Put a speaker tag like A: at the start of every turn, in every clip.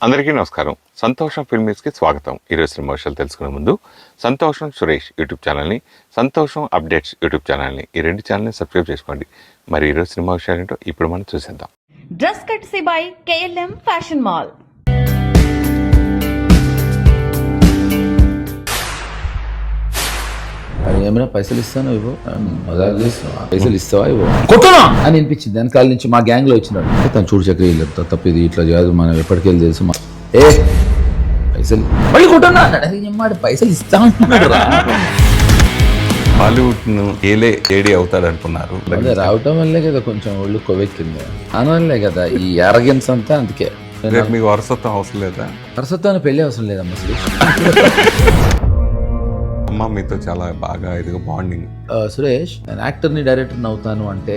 A: అందరికీ నమస్కారం. సంతోషం ఫిల్మ్స్కి స్వాగతం. ఈరోజు సినిమా విషయాలు తెలుసుకునే ముందు సంతోషం సురేష్ యూట్యూబ్ ఛానల్ని, సంతోషం అప్డేట్స్ యూట్యూబ్ ఛానల్ని, ఈ రెండు ఛానల్ని సబ్స్క్రైబ్ చేసుకోండి. మరి ఈరోజు సినిమా విషయాలు ఏంటో ఇప్పుడు మనం చూసేద్దాం.
B: Dress కట్సీ by KLM fashion mall.
C: ఏమైనా పైసలు ఇస్తాను ఇవ్వు, పైసలు ఇస్తావా ఇవ్వు కొట్టనా అని అనిపించింది. వెనకాల నుంచి మా గ్యాంగ్ లో వచ్చినాడు. తను చూడు చక్రి తప్పిది ఇట్లా కాదు, మనం ఎప్పటికెళ్ళి తెలుసు. ఏ పైసలు మళ్ళీ కొట్టనా అన్నాడు. పైసలు ఇస్తా అంటున్నాడు.
D: హాలీవుడ్ ను ఏడి అవుతాడు అనుకున్నారు.
C: అదే రావటం వల్లే కదా కొంచెం ఒళ్ళు కొవ్వెక్కింది. దానివల్లే కదా ఈ అరగెన్స్ అంతా. అందుకే
D: మీకు వారసత్వం అవసరం లేదా?
C: వారసత్వాన్ని పెళ్లి అవసరం లేదమ్మా.
D: అమ్మ మీతో చాలా బాగా ఇదిగా బాండింగ్.
C: సురేష్, నేను యాక్టర్ని డైరెక్టర్ని అవుతాను అంటే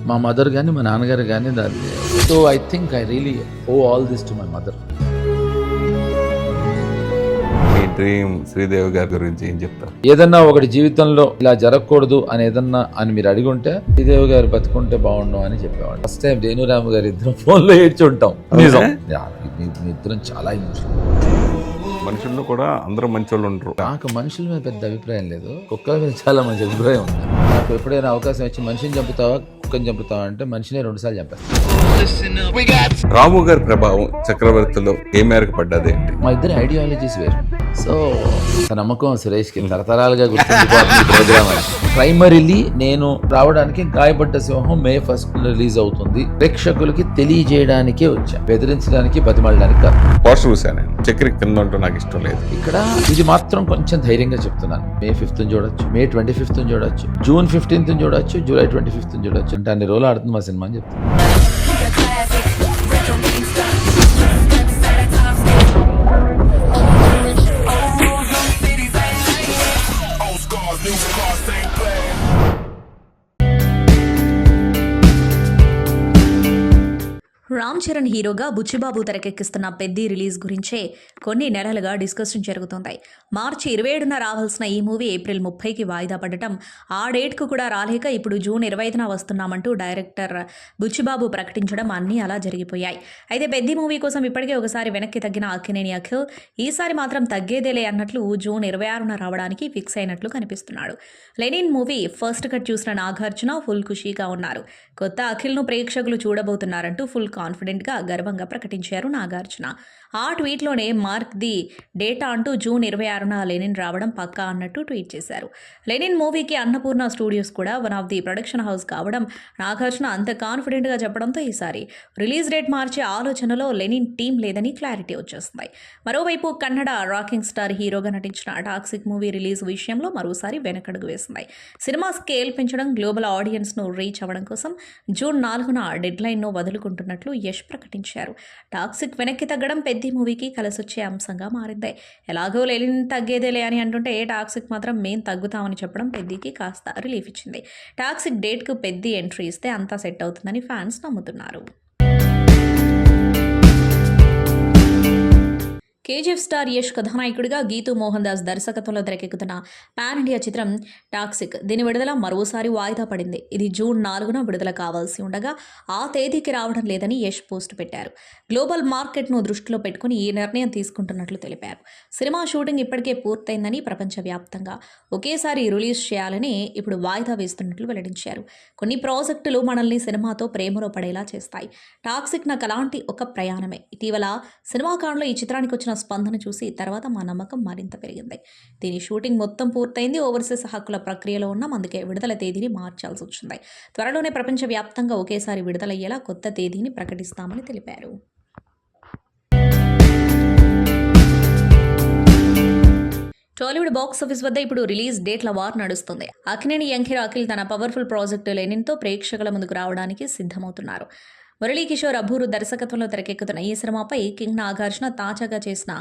C: మా మదర్ కానీ మా నాన్నగారు కానీ దాన్ని. So I think I really owe all this to my mother.
D: మీ డ్రీమ్ శ్రీదేవి గారి గురించి ఏం చెప్తారు?
C: ఏదన్నా ఒకటి జీవితంలో ఇలా జరగకూడదు అని ఏదన్నా అని మీరు అడిగి ఉంటే శ్రీదేవి గారు బతుకుంటే బాగుండు అని చెప్పేవాడు. ఫస్ట్ టైం రేణురాము గారు ఇద్దరం ఫోన్ లో ఏడ్చి ఉంటాం. మీ ఇద్దరం చాలా ఇమోషనల్.
D: మనుషుల్లో కూడా అందరూ మంచి వాళ్ళు ఉండరు.
C: నాకు మనుషుల మీద పెద్ద అభిప్రాయం లేదు, కుక్కల మీద చాలా మంచి అభిప్రాయం ఉంది. నాకు ఎప్పుడైనా అవకాశం వచ్చి మనిషిని చంపుతావా కుక్కని చంపుతావా అంటే మనిషిని 2 సార్లు చంపేస్తాను.
D: రాము గారి ప్రభావం చక్రవర్తిలో ఏ మేరకు పడ్డది ఏంటి?
C: మా ఇద్దరు ఐడియాలజీస్ వేరు. సో నమ్మకం సురేష్కి తరతరాలుగా గుర్తుండిపోతుంది ప్రోగ్రామ్. ప్రైమరీలీ నేను రావడానికి గాయపడ్డ సింహం May 1st రిలీజ్ అవుతుంది. ప్రేక్షకులకి తెలియజేయడానికే వచ్చా, బెదిరించడానికి బతిమాలడానికి కాదు.
D: పోస్టర్ చూశాను, చక్రి కింద ఉంటూ నాకు ఇష్టం లేదు.
C: ఇక్కడ ఇది మాత్రం కొంచెం ధైర్యంగా చెప్తున్నాను. May 5th చూడొచ్చు, May 25th చూడొచ్చు, June 15th చూడొచ్చు, July 25th చూడొచ్చు. అంటే అన్ని రోజులు ఆడుతుంది మా సినిమా అని చెప్తున్నాను.
E: రామ్ చరణ్ హీరోగా బుచ్చిబాబు తెరకెక్కిస్తున్న పెద్ది రిలీజ్ గురించే కొన్ని నెలలుగా డిస్కషన్ జరుగుతోంది. మార్చి 27న రావాల్సిన ఈ మూవీ ఏప్రిల్ 30కి వాయిదా పడటం, ఆ డేట్కు కూడా రాలేక ఇప్పుడు జూన్ 25న వస్తున్నామంటూ డైరెక్టర్ బుచ్చిబాబు ప్రకటించడం అన్నీ అలా జరిగిపోయాయి. అయితే పెద్ది మూవీ కోసం ఇప్పటికే ఒకసారి వెనక్కి తగ్గిన అక్కినేని అఖిల్ ఈసారి మాత్రం తగ్గేదేలే అన్నట్లు జూన్ 26న రావడానికి ఫిక్స్ అయినట్లు కనిపిస్తున్నాడు. లెనిన్ మూవీ ఫస్ట్ కట్ చూసిన నాగార్జున ఫుల్ ఖుషీగా ఉన్నారు. కొత్త అఖిల్ను ప్రేక్షకులు చూడబోతున్నారంటూ ఫుల్ కాన్ఫిడెంట్గా గర్వంగా ప్రకటించారు నాగార్జున. ఆ ట్వీట్లోనే మార్క్ ది డేటా అంటూ జూన్ 26న లెనిన్ రావడం పక్కా అన్నట్టు ట్వీట్ చేశారు. లెనిన్ మూవీకి అన్నపూర్ణ స్టూడియోస్ కూడా one of the production house కావడం నాగార్జున అంత కాన్ఫిడెంట్గా చెప్పడంతో ఈసారి రిలీజ్ డేట్ మార్చే ఆలోచనలో లెనిన్ టీం లేదని క్లారిటీ వచ్చేస్తుంది. మరోవైపు కన్నడ రాకింగ్ స్టార్ హీరోగా నటించిన టాక్సిక్ మూవీ రిలీజ్ విషయంలో మరోసారి వెనకడుగు వేసింది. సినిమా స్కేల్ పెంచడం, గ్లోబల్ ఆడియన్స్ను రీచ్ అవ్వడం కోసం జూన్ 4న డెడ్లైన్ను వదులుకుంటున్నట్లు యష్ ప్రకటించారు. టాక్సిక్ వెనక్కి తగ్గడం పెద్ద మూవీకి కలిసొచ్చే అంశంగా మారింది. ఎలాగో లెనిన్ తగ్గేదేలే అని అంటుంటే టాక్సిక్ మాత్రం మేం తగ్గుతామని చెప్పడం పెద్దికి కాస్త రిలీఫ్ ఇచ్చింది. టాక్సిక్ డేట్కు పెద్ది ఎంట్రీ ఇస్తే అంతా సెట్ అవుతుందని ఫ్యాన్స్ నమ్ముతున్నారు. కేజీఎఫ్ స్టార్ యష్ కథానాయకుడిగా గీతూ మోహన్ దాస్ దర్శకత్వంలో తెరకెక్కుతున్న పాన్ ఇండియా చిత్రం టాక్సిక్. దీని విడుదల మరోసారి వాయిదా పడింది. ఇది జూన్ 4న విడుదల కావాల్సి ఉండగా ఆ తేదీకి రావడం లేదని యష్ పోస్ట్ పెట్టారు. గ్లోబల్ మార్కెట్ను దృష్టిలో పెట్టుకుని ఈ నిర్ణయం తీసుకుంటున్నట్లు తెలిపారు. సినిమా షూటింగ్ ఇప్పటికే పూర్తయిందని, ప్రపంచవ్యాప్తంగా ఒకేసారి రిలీజ్ చేయాలని ఇప్పుడు వాయిదా వేస్తున్నట్లు వెల్లడించారు. కొన్ని ప్రాజెక్టులు మనల్ని సినిమాతో ప్రేమలో పడేలా చేస్తాయి. టాక్సిక్ నాకు అలాంటి ఒక ప్రయాణమే. ఇటీవల సినిమాకాండలో ఈ చిత్రానికి వచ్చిన స్పందన చూసి తర్వాత మా నమ్మకం మరింత పెరిగింది. దీని షూటింగ్ మొత్తం పూర్తయింది. ఓవర్సీస్ హక్కుల ప్రక్రియలో ఉన్నాం, అందుకే విడుదల తేదీని మార్చాల్సి వచ్చింది. త్వరలోనే ప్రపంచవ్యాప్తంగా ఒకేసారి విడుదలయ్యేలా కొత్త తేదీని ప్రకటిస్తామని తెలిపారు. టాలీవుడ్ బాక్స్ ఆఫీస్ వద్ద ఇప్పుడు రిలీజ్ డేట్ల వార్ నడుస్తుంది. అక్కినేని యంగ్ అఖిల్ తన పవర్ఫుల్ ప్రాజెక్టు లెనిన్తో ప్రేక్షకుల ముందుకు రావడానికి సిద్ధమవుతున్నారు. మురళీకిషోర్ అబ్బూరు దర్శకత్వంలో తెరకెక్కుతున్న ఈ సినిమాపై కింగ్ నాగార్జున తాజాగా చేసిన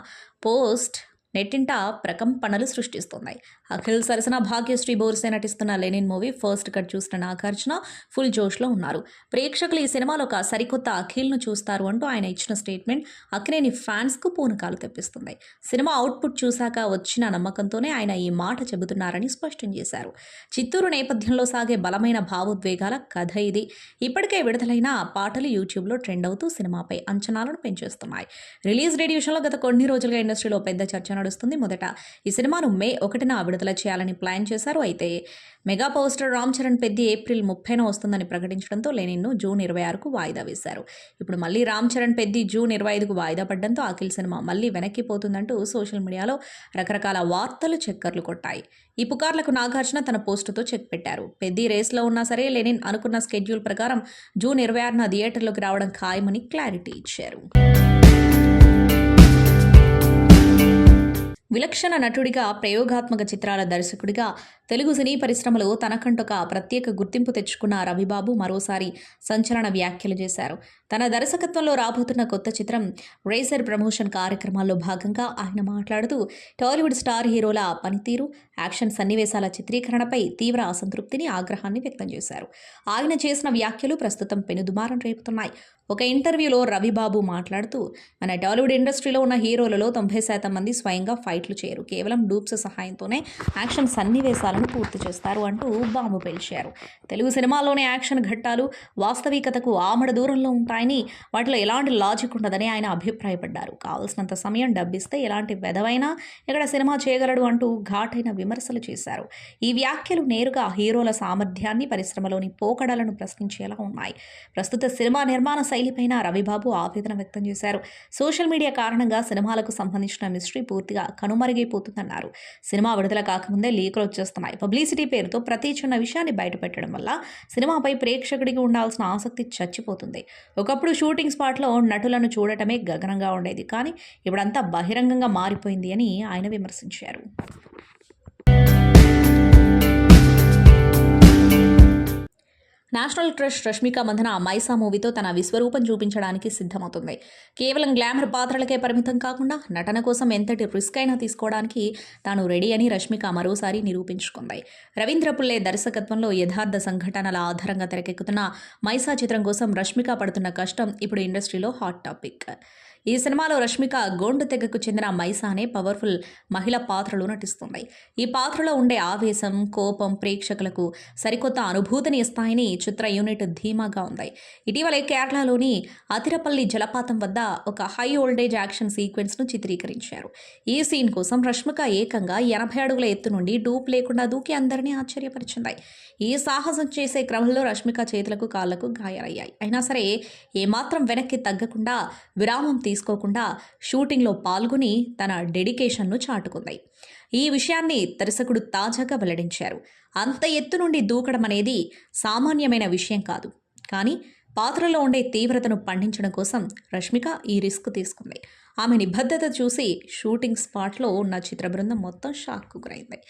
E: పోస్ట్ నెట్టింట ప్రకంపనలు సృష్టిస్తుంది. అఖిల్ సరసన భాగ్యశ్రీ బోర్సే నటిస్తున్న లెనిన్ మూవీ ఫస్ట్ కట్ చూసిన నాగార్జున ఫుల్ జోష్లో ఉన్నారు. ప్రేక్షకులు ఈ సినిమాలో ఒక సరికొత్త అఖిల్ను చూస్తారు అంటూ ఆయన ఇచ్చిన స్టేట్మెంట్ అక్కినేని ఫ్యాన్స్కు పూనకాలు తెప్పిస్తుంది. సినిమా అవుట్పుట్ చూశాక వచ్చిన నమ్మకంతోనే ఆయన ఈ మాట చెబుతున్నారని స్పష్టం చేశారు. చిత్తూరు నేపథ్యంలో సాగే బలమైన భావోద్వేగాల కథ ఇది. ఇప్పటికే విడుదలైన పాటలు యూట్యూబ్లో ట్రెండ్ అవుతూ సినిమాపై అంచనాలను పెంచేస్తున్నాయి. రిలీజ్ డేట్ విషయంలో గత కొన్ని రోజులుగా ఇండస్ట్రీలో పెద్ద చర్చ నడుస్తుంది. మొదట ఈ సినిమాను మే 1న విడుదల చేయాలని ప్లాన్ చేశారు. అయితే mega power star Ram Charan Peddi April 30న వస్తుందని ప్రకటించడంతో లెనిన్ను జూన్ 26కు వాయిదా వేశారు. ఇప్పుడు మళ్ళీ రామ్ చరణ్ పెద్ది జూన్ 25కు వాయిదా పడడంతో అఖిల్ సినిమా మళ్ళీ వెనక్కిపోతుందంటూ సోషల్ మీడియాలో రకరకాల వార్తలు చక్కర్లు కొట్టాయి. ఈ పుకార్లకు నాగార్జున తన పోస్టుతో చెక్ పెట్టారు. పెద్ది రేస్లో ఉన్నా సరే లెనిన్ అనుకున్న స్కెడ్యూల్ ప్రకారం జూన్ 26న థియేటర్లోకి రావడం ఖాయమని క్లారిటీ ఇచ్చారు. విలక్షణ నటుడిగా, ప్రయోగాత్మక చిత్రాల దర్శకుడిగా తెలుగు సినీ పరిశ్రమలో తనకంటొక ప్రత్యేక గుర్తింపు తెచ్చుకున్న రవిబాబు మరోసారి సంచలన వ్యాఖ్యలు చేశారు. తన దర్శకత్వంలో రాబోతున్న కొత్త చిత్రం రేసర్ ప్రమోషన్ కార్యక్రమాల్లో భాగంగా ఆయన మాట్లాడుతూ టాలీవుడ్ స్టార్ హీరోల పనితీరు, యాక్షన్ సన్నివేశాల చిత్రీకరణపై తీవ్ర అసంతృప్తిని, ఆగ్రహాన్ని వ్యక్తం చేశారు. ఆయన చేసిన వ్యాఖ్యలు ప్రస్తుతం పెనుదుమారం రేపుతున్నాయి. ఒక ఇంటర్వ్యూలో రవిబాబు మాట్లాడుతూ మన టాలీవుడ్ ఇండస్ట్రీలో ఉన్న హీరోలలో 90% మంది స్వయంగా ఫైట్లు చేయరు, కేవలం డూప్స్ సహాయంతోనే యాక్షన్ సన్నివేశాలను పూర్తి చేస్తారు అంటూ బాంబు పేల్చారు. తెలుగు సినిమాల్లోని యాక్షన్ ఘట్టాలు వాస్తవికతకు ఆమడ దూరంలో ఉంటాయని, వాటిలో ఎలాంటి లాజిక్ ఉండదని ఆయన అభిప్రాయపడ్డారు. కావలసినంత సమయం డబ్బిస్తే ఎలాంటి వెధవైనా ఇక్కడ సినిమా చేయగలడు అంటూ ఘాటైన విమర్శలు చేశారు. ఈ వ్యాఖ్యలు నేరుగా హీరోల సామర్థ్యాన్ని, పరిశ్రమలోని పోకడలను ప్రశ్నించేలా ఉన్నాయి. ప్రస్తుత సినిమా నిర్మాణ శైలిపైన రవిబాబు ఆవేదన వ్యక్తం చేశారు. సోషల్ మీడియా కారణంగా సినిమాలకు సంబంధించిన మిస్టరీ పూర్తిగా కనుమరుగైపోతుందన్నారు. సినిమా విడుదల కాకముందే లీకులు వచ్చేస్తున్నాయి. పబ్లిసిటీ పేరుతో ప్రతి చిన్న విషయాన్ని బయటపెట్టడం వల్ల సినిమాపై ప్రేక్షకుడికి ఉండాల్సిన ఆసక్తి చచ్చిపోతుంది. ఒకప్పుడు షూటింగ్ స్పాట్లో నటులను చూడటమే గగనంగా ఉండేది, కానీ ఇప్పుడంతా బహిరంగంగా మారిపోయింది అని ఆయన విమర్శించారు. నేషనల్ క్రష్ రష్మిక మందన మైసా మూవీతో తన విశ్వరూపం చూపించడానికి సిద్ధమవుతుంది. కేవలం గ్లామర్ పాత్రలకే పరిమితం కాకుండా నటన కోసం ఎంతటి రిస్క్ అయినా తీసుకోవడానికి తాను రెడీ అని రష్మిక మరోసారి నిరూపించుకుంది. రవీంద్ర పుల్లే దర్శకత్వంలో యథార్థ సంఘటనల ఆధారంగా తెరకెక్కుతున్న మైసా చిత్రం కోసం రష్మిక పడుతున్న కష్టం ఇప్పుడు ఇండస్ట్రీలో హాట్ టాపిక్. ఈ సినిమాలో రష్మిక గోండు తెగకు చెందిన మైసా అనే పవర్ఫుల్ మహిళ పాత్రలో నటిస్తుంది. ఈ పాత్రలో ఉండే ఆవేశం, కోపం ప్రేక్షకులకు సరికొత్త అనుభూతిని ఇస్తాయని చిత్ర యూనిట్ ధీమాగా ఉంది. ఇటీవలే కేరళలోని అతిరపల్లి జలపాతం వద్ద ఒక హై ఓల్టేజ్ యాక్షన్ సీక్వెన్స్ను చిత్రీకరించారు. ఈ సీన్ కోసం రష్మిక ఏకంగా 80 అడుగుల ఎత్తు నుండి డూప్ లేకుండా దూకి అందరినీ ఆశ్చర్యపరిచింది. ఈ సాహసం చేసే క్రమంలో రష్మిక చేతులకు, కాళ్లకు గాయాలయ్యాయి. అయినా సరే ఏమాత్రం వెనక్కి తగ్గకుండా, విరామం తీసుకోకుండా షూటింగ్లో పాల్గొని తన డెడికేషన్ను చాటుకుంది. ఈ విషయాన్ని దర్శకుడు తాజాగా వెల్లడించారు. అంత ఎత్తు నుండి దూకడం అనేది సామాన్యమైన విషయం కాదు, కానీ పాత్రలో ఉండే తీవ్రతను పండించడం కోసం రష్మిక ఈ రిస్క్ తీసుకుంది. ఆమె నిబద్ధత చూసి షూటింగ్ స్పాట్లో ఉన్న చిత్ర బృందం మొత్తం షాక్కు గురైంది.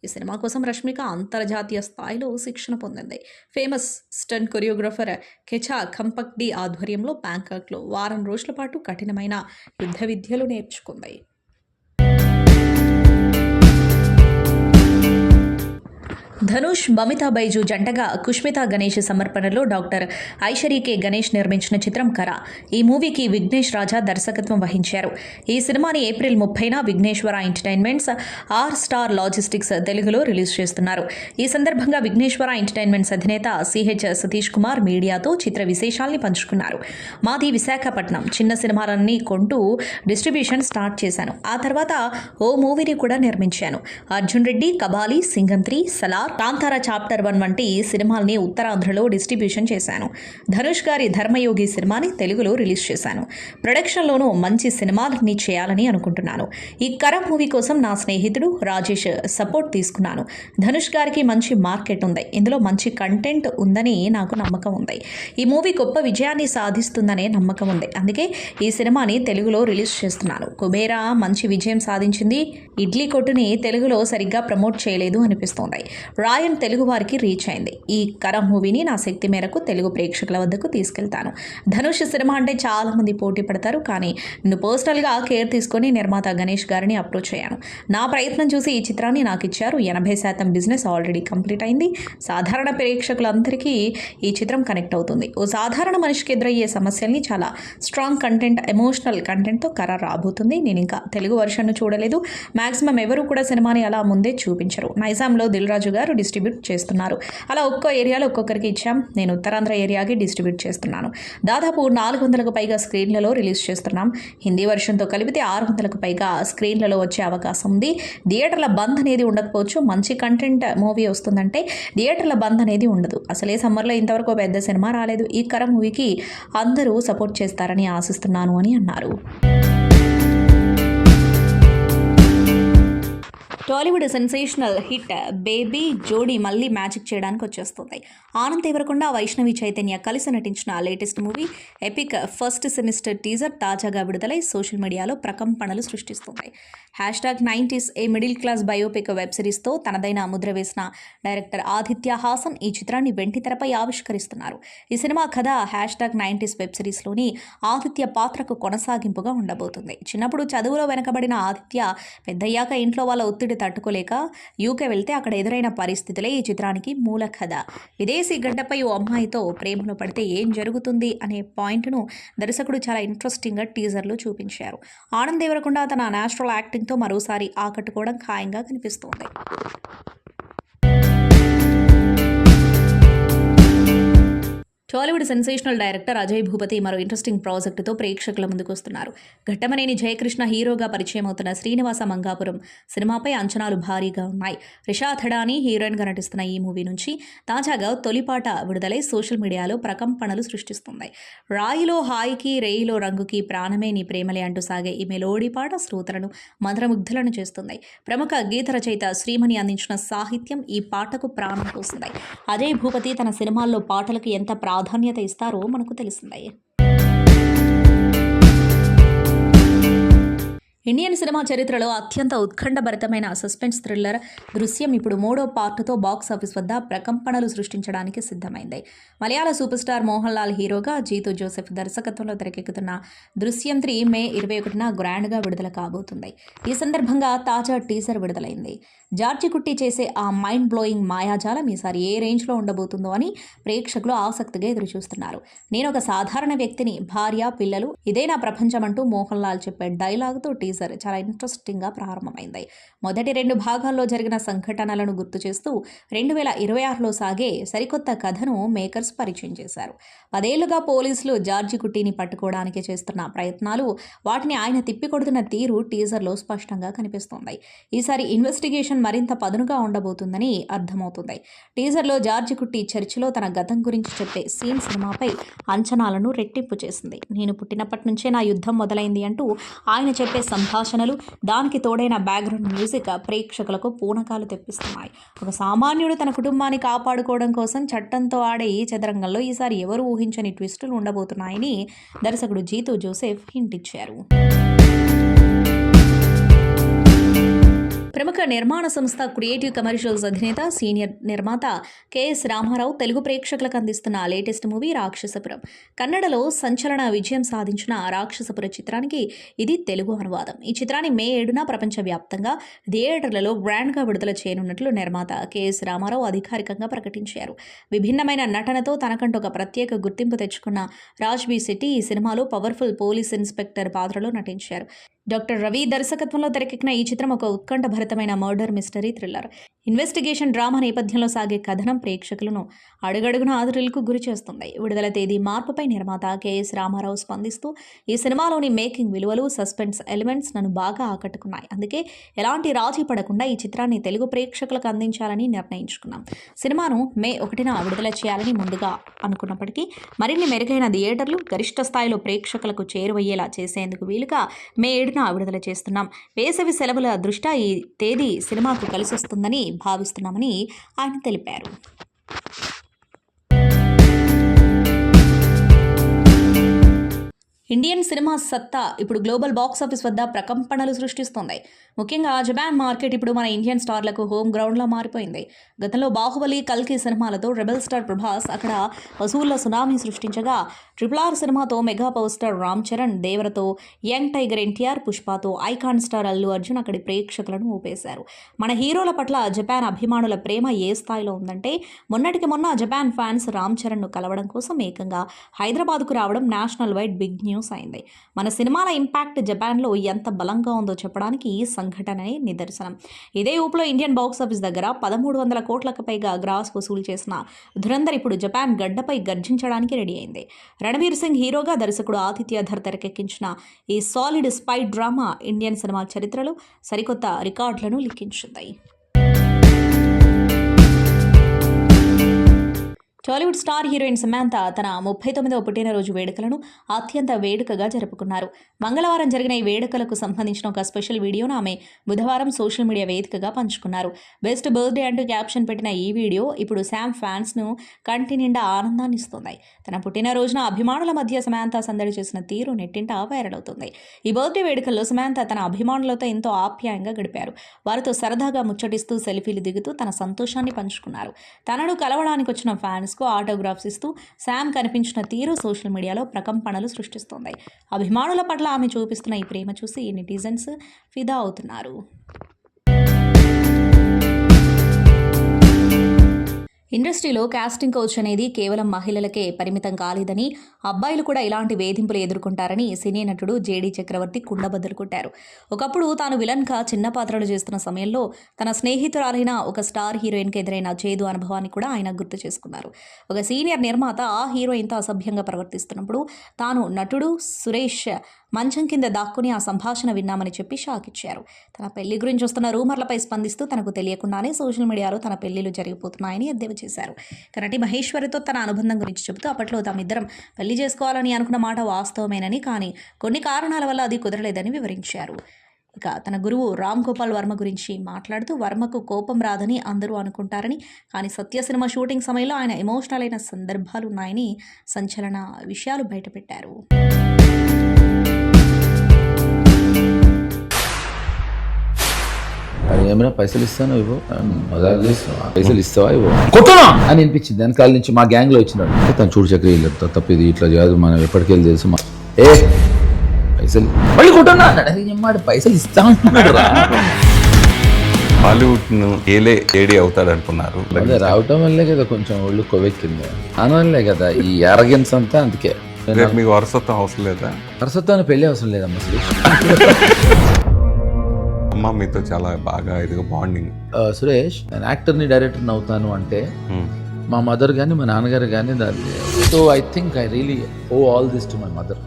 E: ఈ సినిమా కోసం రష్మిక అంతర్జాతీయ స్థాయిలో శిక్షణ పొందింది. ఫేమస్ స్టంట్ కొరియోగ్రాఫర్ కెచా ఖంపక్డి ఆధ్వర్యంలో బ్యాంకాక్లో వారం రోజుల పాటు కఠినమైన యుద్ధ విద్యలు నేర్చుకుంది. ధనుష్, మమితా బైజు జంటగా కుష్మితా గణేష్ సమర్పణలో డాక్టర్ ఐశ్వరీ కె గణేష్ నిర్మించిన చిత్రం కర. ఈ మూవీకి విఘ్నేష్ రాజా దర్శకత్వం వహించారు. ఈ సినిమాని ఏప్రిల్ 30న Vighneshwara entertainments, R star logistics తెలుగులో రిలీజ్ చేస్తున్నారు. ఈ సందర్భంగా విఘ్నేశ్వర ఎంటర్టైన్మెంట్స్ అధినేత సిహెచ్ సతీష్ కుమార్ మీడియాతో చిత్ర విశేషాల్ని పంచుకున్నారు. మాది విశాఖపట్నం, చిన్న సినిమాలన్నీ కొంటూ డిస్ట్రిబ్యూషన్ స్టార్ట్ చేశాను. ఆ తర్వాత ఓ మూవీని కూడా నిర్మించాను. అర్జున్ రెడ్డి, కబాలి, సింగం 3, సలార్, కాంతారా చాప్టర్ 1 వంటి సినిమాల్ని ఉత్తరాంధ్రలో డిస్ట్రిబ్యూషన్ చేశాను. ధనుష్ గారి ధర్మయోగి సినిమాని తెలుగులో రిలీజ్ చేశాను. ప్రొడక్షన్లోనూ మంచి సినిమాలని చేయాలని అనుకుంటున్నాను. ఈ కర మూవీ కోసం నా స్నేహితుడు రాజేష్ సపోర్ట్ తీసుకున్నాను. ధనుష్ గారికి మంచి మార్కెట్ ఉంది, ఇందులో మంచి కంటెంట్ ఉందని నాకు నమ్మకం ఉంది. ఈ మూవీ గొప్ప విజయాన్ని సాధిస్తుందనే నమ్మకం ఉంది. అందుకే ఈ సినిమాని తెలుగులో రిలీజ్ చేస్తున్నాను. కుబేరా మంచి విజయం సాధించింది. ఇడ్లీ కొట్టుని తెలుగులో సరిగ్గా ప్రమోట్ చేయలేదు అనిపిస్తోంది. రాయన్ తెలుగు వారికి రీచ్ అయింది. ఈ కర మూవీని నా శక్తి మేరకు తెలుగు ప్రేక్షకుల వద్దకు తీసుకెళ్తాను. ధనుష్ సినిమా అంటే చాలా మంది పోటీ పడతారు, కానీ నేను పర్సనల్గా కేర్ తీసుకొని నిర్మాత గణేష్ గారిని అప్రోచ్ అయ్యాను. నా ప్రయత్నం చూసి ఈ చిత్రాన్ని నాకు ఇచ్చారు. 80% బిజినెస్ ఆల్రెడీ కంప్లీట్ అయింది. సాధారణ ప్రేక్షకులందరికీ ఈ చిత్రం కనెక్ట్ అవుతుంది. ఓ సాధారణ మనిషికి ఎదురయ్యే సమస్యల్ని చాలా స్ట్రాంగ్ కంటెంట్, ఎమోషనల్ కంటెంట్తో కర రాబోతుంది. నేను ఇంకా తెలుగు వర్షన్ను చూడలేదు. మ్యాక్సిమం ఎవరు కూడా సినిమాని అలా ముందే చూపించరు. నైజాంలో దిల్ రాజు గారు డిస్ట్రిబ్యూట్ చేస్తున్నారు. అలా ఒక్కో ఏరియాలో ఒక్కొక్కరికి ఇచ్చాం. నేను ఉత్తరాంధ్ర ఏరియాకి డిస్ట్రిబ్యూట్ చేస్తున్నాను. దాదాపు 400కు పైగా స్క్రీన్లలో రిలీజ్ చేస్తున్నాం. హిందీ వర్షన్తో కలిపితే 600కు పైగా స్క్రీన్లలో వచ్చే అవకాశం ఉంది. థియేటర్ల బంద్ అనేది ఉండకపోవచ్చు. మంచి కంటెంట్ మూవీ వస్తుందంటే థియేటర్ల బంద్ అనేది ఉండదు. అసలే సమ్మర్లో ఇంతవరకు పెద్ద సినిమా రాలేదు. ఈ కర మూవీకి అందరూ సపోర్ట్ చేస్తారని ఆశిస్తున్నాను అని అన్నారు. టాలీవుడ్ సెన్సేషనల్ హిట్ బేబీ జోడీ మళ్ళీ మ్యాజిక్ చేయడానికి వచ్చేస్తుంది. ఆనంద్ దేవరకొండ, వైష్ణవి చైతన్య కలిసి నటించిన latest movie epic first semester teaser తాజాగా విడుదలై సోషల్ మీడియాలో ప్రకంపనలు సృష్టిస్తుంది. #90s a middle class biopic web సిరీస్తో తనదైన ముద్ర వేసిన డైరెక్టర్ ఆదిత్య హాసన్ ఈ చిత్రాన్ని వెండితెరపై ఆవిష్కరిస్తున్నారు. ఈ సినిమా కథ #90s వెబ్ సిరీస్లోని ఆదిత్య పాత్రకు కొనసాగింపుగా ఉండబోతుంది. చిన్నప్పుడు చదువులో వెనకబడిన ఆదిత్య పెద్దయ్యాక ఇంట్లో వాళ్ళ ఒత్తిడి తట్టుకోలేక యూకే వెళ్తే అక్కడ ఎదురైన పరిస్థితులే ఈ చిత్రానికి మూల కథ. విదేశీ గడ్డపై ఓ అమ్మాయితో ప్రేమలో పడితే ఏం జరుగుతుంది అనే పాయింట్ను దర్శకుడు చాలా ఇంట్రెస్టింగ్గా టీజర్లో చూపించారు. ఆనంద్ దేవరకొండ తన నేచురల్ యాక్టింగ్తో మరోసారి ఆకట్టుకోవడం ఖాయంగా కనిపిస్తోంది. టాలీవుడ్ సెన్సేషనల్ డైరెక్టర్ అజయ్ భూపతి మరో ఇంట్రెస్టింగ్ ప్రాజెక్టుతో ప్రేక్షకుల ముందుకు వస్తున్నారు. ఘట్టమనేని జయకృష్ణ హీరోగా పరిచయం అవుతున్న శ్రీనివాస మంగాపురం సినిమాపై అంచనాలు భారీగా ఉన్నాయి. రిషా థడాని హీరోయిన్గా నటిస్తున్న ఈ మూవీ నుంచి తాజాగా తొలిపాట విడుదలై సోషల్ మీడియాలో ప్రకంపనలు సృష్టిస్తుంది. రాయిలో హాయికి రేయిలో రంగుకి ప్రాణమే నీ ప్రేమలే అంటూ సాగే ఈ మెలోడీ పాట శ్రోతలను మంత్రముగ్ధులను చేస్తుంది. ప్రముఖ గీత రచయిత శ్రీమణి అందించిన సాహిత్యం ఈ పాటకు ప్రాణం పోస్తుంది. అజయ్ భూపతి తన సినిమాల్లో పాటలకు ఎంత ప్రాధాన్యత ఇస్తారో మనకు తెలిసిందే. ఇండియన్ సినిమా చరిత్రలో అత్యంత ఉత్కంఠభరితమైన సస్పెన్స్ థ్రిల్లర్ దృశ్యం ఇప్పుడు 3వ పార్టుతో బాక్స్ ఆఫీస్ వద్ద ప్రకంపనలు సృష్టించడానికి సిద్ధమైంది. మలయాళ సూపర్ స్టార్ మోహన్ లాల్ హీరోగా జీతూ జోసెఫ్ దర్శకత్వంలో తెరకెక్కుతున్న దృశ్యం 3 మే 21న గ్రాండ్గా విడుదల కాబోతుంది. ఈ సందర్భంగా తాజా టీజర్ విడుదలైంది. జార్జి కుట్టి చేసే ఆ మైండ్ బ్లోయింగ్ మాయాజాలం ఈసారి ఏ రేంజ్లో ఉండబోతుందో అని ప్రేక్షకులు ఆసక్తిగా ఎదురుచూస్తున్నారు. నేను ఒక సాధారణ వ్యక్తిని, భార్య, పిల్లలు, ఇదే నా ప్రపంచం అంటూ మోహన్ లాల్ చెప్పే డైలాగ్తో టీజర్ చాలా ఇంట్రెస్టింగ్గా ప్రారంభమైంది. మొదటి 2 భాగాల్లో జరిగిన సంఘటనలను గుర్తు చేస్తూ 2026లో సాగే సరికొత్త కథను మేకర్స్ పరిచయం చేశారు. 10 ఏళ్లుగా పోలీసులు జార్జి కుట్టిని పట్టుకోవడానికి చేస్తున్న ప్రయత్నాలు, వాటిని ఆయన తిప్పికొడుతున్న తీరు టీజర్లో స్పష్టంగా కనిపిస్తోంది. ఈసారి ఇన్వెస్టిగేషన్ మరింత పదునుగా ఉండబోతుందని అర్థమవుతుంది. టీజర్లో జార్జి కుట్టి చర్చిలో తన గతం గురించి చెప్పే సీన్ సినిమాపై అంచనాలను రెట్టింపు చేసింది. నేను పుట్టినప్పటి నుంచే నా యుద్ధం మొదలైంది అంటూ ఆయన చెప్పే సంభాషణలు, దానికి తోడైన బ్యాక్గ్రౌండ్ మ్యూజిక్ ప్రేక్షకులకు పూనకాలు తెప్పిస్తున్నాయి. ఒక సామాన్యుడు తన కుటుంబాన్ని కాపాడుకోవడం కోసం చట్టంతో ఆడే ఈ చదరంగంలో ఈసారి ఎవరు ఊహించని ట్విస్టులు ఉండబోతున్నాయని దర్శకుడు జీతూ జోసెఫ్ హింట్ ఇచ్చారు. ప్రముఖ నిర్మాణ సంస్థ క్రియేటివ్ కమర్షియల్స్ అధినేత, సీనియర్ నిర్మాత కెఎస్ రామారావు తెలుగు ప్రేక్షకులకు అందిస్తున్న లేటెస్ట్ మూవీ రాక్షసపురం. కన్నడలో సంచలన విజయం సాధించిన రాక్షసపురం చిత్రానికి ఇది తెలుగు అనువాదం. ఈ చిత్రాన్ని మే 7న ప్రపంచవ్యాప్తంగా థియేటర్లలో గ్రాండ్గా విడుదల చేయనున్నట్లు నిర్మాత కెఎస్ రామారావు అధికారికంగా ప్రకటించారు. విభిన్నమైన నటనతో తనకంటూ ఒక ప్రత్యేక గుర్తింపు తెచ్చుకున్న రాజ్బీ శెట్టి ఈ సినిమాలో పవర్ఫుల్ పోలీస్ ఇన్స్పెక్టర్ పాత్రలో నటించారు. డాక్టర్ రవి దర్శకత్వంలో తెరకెక్కిన ఈ చిత్రం ఒక ఉత్కంఠభరితమైన murder mystery thriller. Investigation drama నేపథ్యంలో సాగే కథనం ప్రేక్షకులను అడుగడుగున ఆదురులకు గురి చేస్తుంది. విడుదల తేదీ మార్పుపై నిర్మాత కెఎస్ రామారావు స్పందిస్తూ, ఈ సినిమాలోని మేకింగ్ విలువలు, సస్పెన్స్ ఎలిమెంట్స్ నన్ను బాగా ఆకట్టుకున్నాయి. అందుకే ఎలాంటి రాజీ పడకుండా ఈ చిత్రాన్ని తెలుగు ప్రేక్షకులకు అందించాలని నిర్ణయించుకున్నాం. సినిమాను మే 1న విడుదల చేయాలని ముందుగా అనుకున్నప్పటికీ మరిన్ని మెరుగైన థియేటర్లు, గరిష్ట స్థాయిలో ప్రేక్షకులకు చేరువయ్యేలా చేసేందుకు వీలుగా మే 7న విడుదల చేస్తున్నాం. వేసవి సెలవుల దృష్ట్యా ఈ తేదీ సినిమాకు కలిసొస్తుందని భావిస్తున్నామని ఆయన తెలిపారు. ఇండియన్ సినిమా సత్తా ఇప్పుడు గ్లోబల్ బాక్స్ ఆఫీస్ వద్ద ప్రకంపనలు సృష్టిస్తోంది. ముఖ్యంగా జపాన్ మార్కెట్ ఇప్పుడు మన ఇండియన్ స్టార్లకు హోమ్ గ్రౌండ్లా మారిపోయింది. గతంలో బాహుబలి, కల్కి సినిమాలతో రెబెల్ స్టార్ ప్రభాస్ అక్కడ వసూళ్ల సునామీ సృష్టించగా, RRR సినిమాతో mega power star Ram Charan, దేవరతో యంగ్ టైగర్ ఎన్టీఆర్, పుష్పతో ఐకాన్ స్టార్ అల్లు అర్జున్ అక్కడి ప్రేక్షకులను ఊపేశారు. మన హీరోల పట్ల జపాన్ అభిమానుల ప్రేమ ఏ స్థాయిలో ఉందంటే, మొన్నటికి మొన్న జపాన్ ఫ్యాన్స్ రామ్ చరణ్ను కలవడం కోసం ఏకంగా హైదరాబాద్కు రావడం నేషనల్ వైడ్ బిగ్ న్యూస్ అయింది. మన సినిమాల ఇంపాక్ట్ జపాన్లో ఎంత బలంగా ఉందో చెప్పడానికి ఈ సంఘటనే నిదర్శనం. ఇదే ఊపులో ఇండియన్ బాక్స్ ఆఫీస్ దగ్గర 1300 కోట్లకు పైగా గ్రాస్ వసూలు చేసిన ధురంధర్ ఇప్పుడు జపాన్ గడ్డపై గర్జించడానికి రెడీ అయింది. రణవీర్ సింగ్ హీరోగా, దర్శకుడు ఆదిత్య ధర్ తెరకెక్కించిన ఈ solid spy drama Indian cinema చరిత్రలో సరికొత్త రికార్డులను లిఖించింది. టాలీవుడ్ స్టార్ హీరోయిన్ సమాంత తన 39వ పుట్టినరోజు వేడుకలను అత్యంత వేడుకగా జరుపుకున్నారు. మంగళవారం జరిగిన ఈ వేడుకలకు సంబంధించిన ఒక స్పెషల్ వీడియోను ఆమె బుధవారం సోషల్ మీడియా వేదికగా పంచుకున్నారు. బెస్ట్ బర్త్డే అంటూ క్యాప్షన్ పెట్టిన ఈ వీడియో ఇప్పుడు శామ్ ఫ్యాన్స్ను కంటి నిండా ఆనందాన్ని ఇస్తుంది. తన పుట్టినరోజున అభిమానుల మధ్య సమాంత సందడి చేసిన తీరు నెట్టింట వైరల్ అవుతుంది. ఈ బర్త్డే వేడుకల్లో సమాంత తన అభిమానులతో ఎంతో ఆప్యాయంగా గడిపారు. వారితో సరదాగా ముచ్చటిస్తూ సెల్ఫీలు దిగుతూ తన సంతోషాన్ని పంచుకున్నారు. తనను కలవడానికి వచ్చిన ఫ్యాన్స్ ఆటోగ్రాఫ్స్ ఇస్తూ శామ్ కనిపించిన తీరు సోషల్ మీడియాలో ప్రకంపనలు సృష్టిస్తోంది. అభిమానుల పట్ల ఆమె చూపిస్తున్న ఈ ప్రేమ చూసి నెటిజన్స్ ఫిదా అవుతున్నారు. ఇండస్ట్రీలో కాస్టింగ్ కౌచ్ అనేది కేవలం మహిళలకే పరిమితం కాలేదని, అబ్బాయిలు కూడా ఇలాంటి వేధింపులు ఎదుర్కొంటారని సినీ నటుడు జేడీ చక్రవర్తి కుండబద్దలు కొట్టారు. ఒకప్పుడు తాను విలన్గా చిన్న పాత్రలు చేస్తున్న సమయంలో తన స్నేహితురాలైన ఒక స్టార్ హీరోయిన్కి ఎదురైన చేదు అనుభవాన్ని కూడా ఆయన గుర్తు చేసుకున్నారు. ఒక సీనియర్ నిర్మాత ఆ హీరోయిన్తో అసభ్యంగా ప్రవర్తిస్తున్నప్పుడు తాను నటుడు సురేష్ మంచం కింద దాక్కుని ఆ సంభాషణ విన్నామని చెప్పి షాక్ ఇచ్చారు. తన పెళ్లి గురించి వస్తున్న రూమర్లపై స్పందిస్తూ తనకు తెలియకుండానే సోషల్ మీడియాలో తన పెళ్లిలు జరిగిపోతున్నాయని ఎద్దేవా చేశారు. నటి మహేశ్వరితో తన అనుబంధం గురించి చెబుతూ అప్పట్లో తామిద్దరం పెళ్లి చేసుకోవాలని అనుకున్న మాట వాస్తవమేనని, కానీ కొన్ని కారణాల వల్ల అది కుదరలేదని వివరించారు. ఇక తన గురువు రామ్ గోపాల్ వర్మ గురించి మాట్లాడుతూ, వర్మకు కోపం రాదని అందరూ అనుకుంటారని, కానీ సత్య సినిమా షూటింగ్ సమయంలో ఆయన ఎమోషనల్ అయిన సందర్భాలు ఉన్నాయని సంచలన విషయాలు బయటపెట్టారు.
C: ఏమైనా పైసలు ఇస్తాను ఇవ్వు, మజాక్ చేస్తున్నావా? పైసలు ఇస్తావా ఇవ్వు, కొట్టనా అని అనిపించింది. వెనకాల నుంచి మా గ్యాంగ్లో వచ్చినాడు. తను చూడు చక్రి తప్పిది ఇట్లా కాదు, మనం ఎప్పటికెళ్ళి తెలుసు. ఏ పైసలు మళ్ళీ కొట్టనా అన్నాడు. పైసలు ఇస్తా అంటున్నాడు.
D: హాలీవుడ్ ను ఏడి అవుతాడు అనుకున్నారు.
C: అదే రావటం వల్లే కదా కొంచెం ఒళ్ళు కొవ్వెక్కింది. దానివల్లే కదా ఈ అరగెన్స్ అంతా. అందుకే
D: రేపు మీకు వారసత్వం అవసరం లేదా?
C: వారసత్వాన్ని పెళ్లి అవసరం లేదమ్మా.
D: అమ్మ మీతో చాలా బాగా ఇదిగా బాండింగ్.
C: సురేష్, నేను యాక్టర్ని డైరెక్టర్ని అవుతాను అంటే మా మదర్ కానీ మా నాన్నగారు కానీ దాన్ని. So I think I really owe all this to my mother.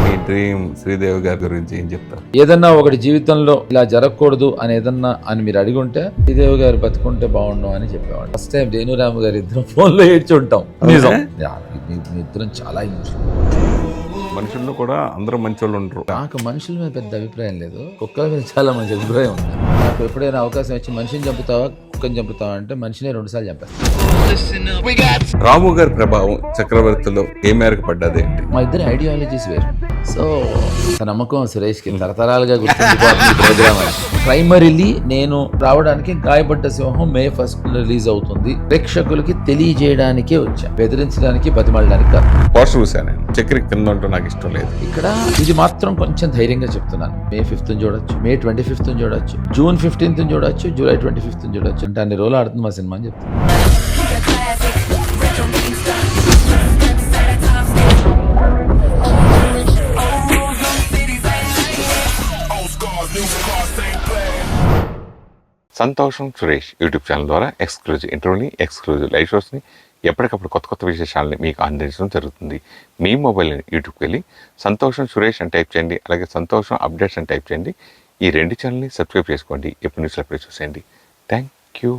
D: మీ డ్రీమ్ శ్రీదేవి గారి గురించి ఏం చెప్తారు?
C: ఏదన్నా ఒకటి జీవితంలో ఇలా జరగకూడదు అని ఏదన్నా అని మీరు అడిగి ఉంటే శ్రీదేవి గారు బతుకుంటే బాగుండు అని చెప్పేవాడు. ఫస్ట్ టైం రేణురాము గారు ఇద్దరం ఫోన్లో ఏడ్చి ఉంటాం. నిజం, మీ ఇద్దరం చాలా ఇమోషనల్.
D: మనుషుల్లో కూడా అందరూ మంచోళ్ళు ఉండరు.
C: నాకు మనుషుల మీద పెద్ద అభిప్రాయం లేదు, కుక్కల మీద చాలా మంచి అభిప్రాయం ఉంది. నాకు ఎప్పుడైనా అవకాశం వచ్చి మనిషిని చంపుతావా కుక్కని చంపుతావా అంటే మనిషిని 2 సార్లు చంపాను.
D: రాము గారి ప్రభావం చక్రవర్తిలో ఏ మేరకు పడ్డది ఏంటి?
C: మా ఇద్దరు ఐడియాలజీస్ వేరు. సో నమ్మకం సురేష్కి తరతరాలుగా గుర్తుండిపోతుంది ప్రోగ్రామ్ అని. ప్రైమరీలీ నేను రావడానికి గాయపడ్డ సింహం May 1st రిలీజ్ అవుతుంది. ప్రేక్షకులకి తెలియజేయడానికే వచ్చా, బెదిరించడానికి బతిమాలడానికి కాదు.
D: పోస్టర్ చూసాను నేను, చక్రి కింద ఉంటూ నాకు ఇష్టం లేదు.
C: ఇక్కడ ఇది మాత్రం కొంచెం ధైర్యంగా చెప్తున్నాను. May 5th చూడొచ్చు, May 25th చూడొచ్చు, June 15th చూడొచ్చు, July 25th చూడొచ్చు. అంటే అన్ని రోజులు ఆడుతుంది మా సినిమా అని చెప్తున్నాను.
A: సంతోషం సురేష్ యూట్యూబ్ ఛానల్ ద్వారా ఎక్స్క్లూజివ్ ఇంటర్వ్యూని, ఎక్స్క్లూజివ్ లైవ్ షోస్ని, ఎప్పటికప్పుడు కొత్త కొత్త విశేషాలని మీకు అందించడం జరుగుతుంది. మీ మొబైల్ని యూట్యూబ్కి వెళ్ళి సంతోషం సురేష్ అని టైప్ చేయండి, అలాగే సంతోషం అప్డేట్స్ అని టైప్ చేయండి. ఈ 2 ఛానల్ని సబ్స్క్రైబ్ చేసుకోండి, ఎప్పుడు న్యూస్లో చూసేయండి. Thank you.